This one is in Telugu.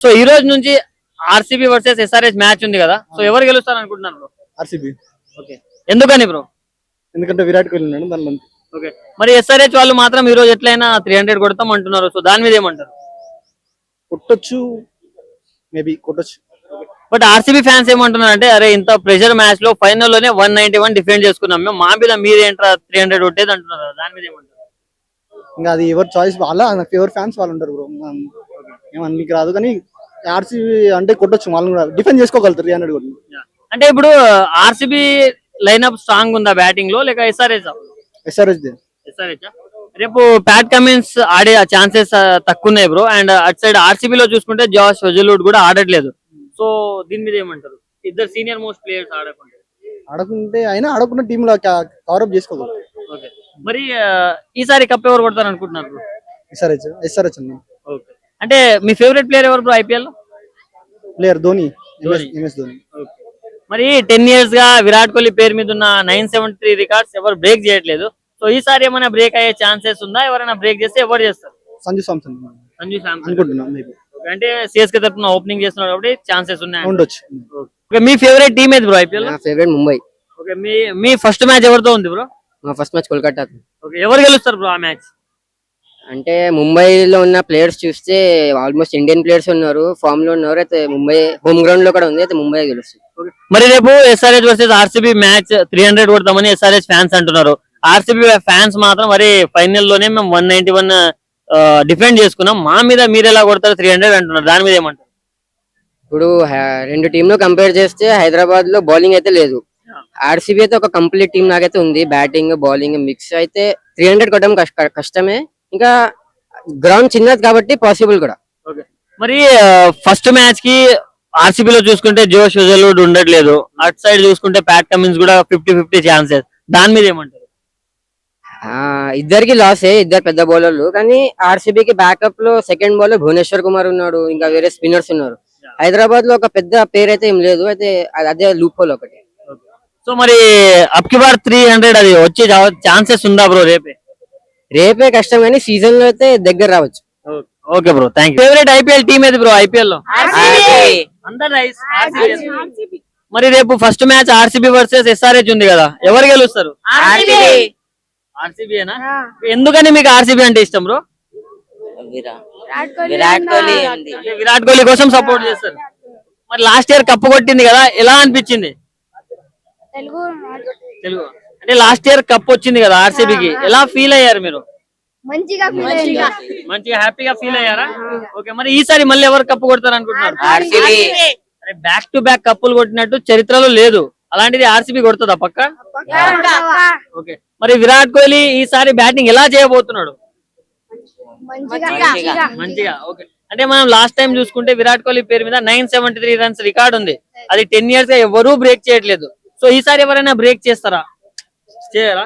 సో ఈ రోజు నుంచి ఆర్సీబీ వర్సెస్ ఎస్ఆర్హెచ్ మ్యాచ్ ఉంది కదా. సో ఎవరు గెలుస్తారు అనుకుంటున్నారు బ్రో? ఆర్సీబీ. ఓకే, ఎందుకని బ్రో? ఎందుకంటే విరాట్ కోహ్లీ ఉన్నాడు దానిలో. ఓకే, మరి ఎస్ఆర్హెచ్ వాళ్ళు మాత్రం ఈ రోజు ఎట్లయినా 300 కొడతాం అంటున్నారు. సో దాని మీద ఏమంటారు? కొట్టొచ్చు, మేబీ కొట్టొచ్చు. బట్ ఆర్సీబీ ఫ్యాన్స్ ఏమంటున్నారు అంటే, అరే ఇంత ప్రెషర్ మ్యాచ్ లో ఫైనల్ లోనే 191 డిఫెండ్ చేసుకున్నాం మేము, మా మీద మీరేంట్రా 300 కొట్టేది అంటున్నారు. దాని మీద ఏమంటారు? ఇంకా అది ఎవరి చాయిస్ వాళ్ళ, ఎవరి ఫ్యాన్స్ వాళ్ళు ఉంటారు బ్రో. ఏమనికి రాదు కానీ ఆర్సీబీ అంటే కొట్టొచ్చు, వాళ్ళు కూడా డిఫెండ్ చేసుకోగలుగుతారు 300 కూడా. అంటే ఇప్పుడు ఆర్సీబీ లైన్అప్ స్ట్రాంగ్ ఉందా బ్యాటింగ్ లో, లేక ఎస్ఆర్హెచ్? ఎస్ఆర్హెచ్ ఎస్ఆర్హెచ్ రేపు ప్యాట్ కమిన్స్ ఆడే ఛాన్సెస్ తక్కువ ఉన్నాయి బ్రో. అండ్ అటు సైడ్ ఆర్సీబీ లో చూసుకుంటే జాష్ హెజల్వుడ్ కూడా ఆడట్లేదు. సో దీని మీద ఏమంటారు? ఇద్దరు సీనియర్ మోస్ట్ ప్లేయర్స్ ఆడకుంటే అయినా ఆడకుండా టీమ్ లో కవరప్ చేసుకోగలరు. ఓకే, మరి ఈసారి కప్ ఎవరు కొడతారు అనుకుంటున్నారు? ఎస్ఆర్హెచ్ అన్న. ఓకే, అంటే మీ ఫేవరెట్ ప్లేయర్ ఎవరు బ్రో ఐపీఎల్ లో? Player Dhoni, MS Dhoni. మరి 10 years గా విరాట్ కోహ్లీ పేరు మీద ఉన్న 973 రికార్డ్స్ ఎవరు బ్రేక్ చేయట్లేదు. సో ఈసారి ఏమైనా బ్రేక్ అయ్యే ఛాన్సెస్ ఉందా? ఎవరైనా బ్రేక్ చేస్తే ఎవరు చేస్తారు? సంజు సామ్సన్ అనుకుంటున్నాను. అంటే సిఎస్కే తరఫున ఓపెనింగ్ చేస్తున్నారు కాబట్టి ఛాన్సెస్ ఉన్నాయి ఉండొచ్చు. ఓకే, మీ ఫేవరెట్ టీమ్ ఏది బ్రో ఐపీఎల్? నా ఫేవరెట్ ముంబై. ఓకే, మీ ఫస్ట్ మ్యాచ్ ఎవరితో ఉంది బ్రో? మా ఫస్ట్ మ్యాచ్ కోల్కతా. ఓకే, ఎవరు గెలుస్తారు బ్రో ఆ మ్యాచ్? అంటే ముంబైలో ఉన్న ప్లేయర్స్ చూస్తే ఆల్మోస్ట్ ఇండియన్ ప్లేయర్స్ ఉన్నారు, ఫామ్ లో ఉన్నారు. అయితే ముంబై హోమ్ గ్రౌండ్ లో కూడా ఉంది, అయితే ముంబై గెలుస్తుంది. మరి రేపు ఎస్ఆర్హెచ్ వర్సెస్ ఆర్సీబీ మ్యాచ్ 300 కొడతామని ఎస్ఆర్హెచ్ ఫ్యాన్స్ అంటున్నారు. ఆర్సీబీ ఫ్యాన్స్ మాత్రం మరి ఫైనల్ లోనే మేము 191 డిఫెండ్ చేసుకున్నాం, మా మీద మీరు ఎలా కొడతారు 300 అంటున్నారు. దాని మీద ఏమంటారు? ఇప్పుడు రెండు టీంలు కంపేర్ చేస్తే హైదరాబాద్ లో బౌలింగ్ అయితే లేదు, ఆర్సీబీ అయితే ఒక కంప్లీట్ టీం లాగైతే ఉంది. బ్యాటింగ్ బౌలింగ్ మిక్స్ అయితే 300 కొట్టడం కష్టమే. ఇంకా గ్రౌండ్ చిన్నది కాబట్టి పాసిబుల్ కూడా. మరి ఫస్ట్ మ్యాచ్ కి ఆర్సీబీ లో చూసుకుంటే జోష్ హెజల్వుడ్ ఉండట్లేదు, అటు సైడ్ చూసుకుంటే ప్యాట్ కమిన్స్ కూడా 50-50 ఛాన్సెస్. దాని మీద ఏమంటారు? ఇద్దరికి లాసే, ఇద్దరు పెద్ద బౌలర్లు. కానీ ఆర్సీబీకి బ్యాకప్ లో సెకండ్ బౌలర్ భువనేశ్వర్ కుమార్ ఉన్నాడు, ఇంకా వేరే స్పిన్నర్స్ ఉన్నారు. హైదరాబాద్ లో ఒక పెద్ద పేరు అయితే ఏం లేదు, అయితే అదే లూప్ హోల్ ఒకటి. సో మరి అప్ కి బార్ 300 అది వచ్చే ఛాన్సెస్ ఉందా బ్రో? రేపే కష్టం, కానీ సీజన్ లో అయితే దగ్గర రావచ్చు. Okay bro, thank you. Favourite IPL team ఏది బ్రో ఐపీఎల్ లో? మరి రేపు first match RCB versus SRH ఉంది కదా, ఎవరు గెలుస్తారు? ఆర్సీబీనా? ఎందుకని మీకు ఆర్సీబీ అంటే ఇష్టం బ్రో? విరాట్ కోహ్లీ కోసం సపోర్ట్ చేస్తారు. మరి లాస్ట్ ఇయర్ కప్పు కొట్టింది కదా, ఎలా అనిపించింది? తెలుగు అంటే లాస్ట్ ఇయర్ కప్ వచ్చింది కదా ఆర్సీబీకి, ఎలా ఫీల్ అయ్యారు మీరు? మంచిగా హ్యాపీగా ఫీల్ అయ్యారా? ఓకే, మరి ఈసారి మళ్ళీ ఎవరు కప్పు కొడతారు అనుకుంటున్నారు? బ్యాక్ టు బ్యాక్ కప్పులు కొట్టినట్టు చరిత్రలో లేదు, అలాంటిది ఆర్సీబీ కొడుతుందా పక్క? ఓకే, మరి విరాట్ కోహ్లీ ఈసారి బ్యాటింగ్ ఎలా చేయబోతున్నాడు? మంచిగా. ఓకే, అంటే మనం లాస్ట్ టైం చూసుకుంటే విరాట్ కోహ్లీ పేరు మీద 973 రన్స్ రికార్డ్ ఉంది, అది 10 years గా ఎవరూ బ్రేక్ చేయట్లేదు. సో ఈసారి ఎవరైనా బ్రేక్ చేస్తారా? చేయరా?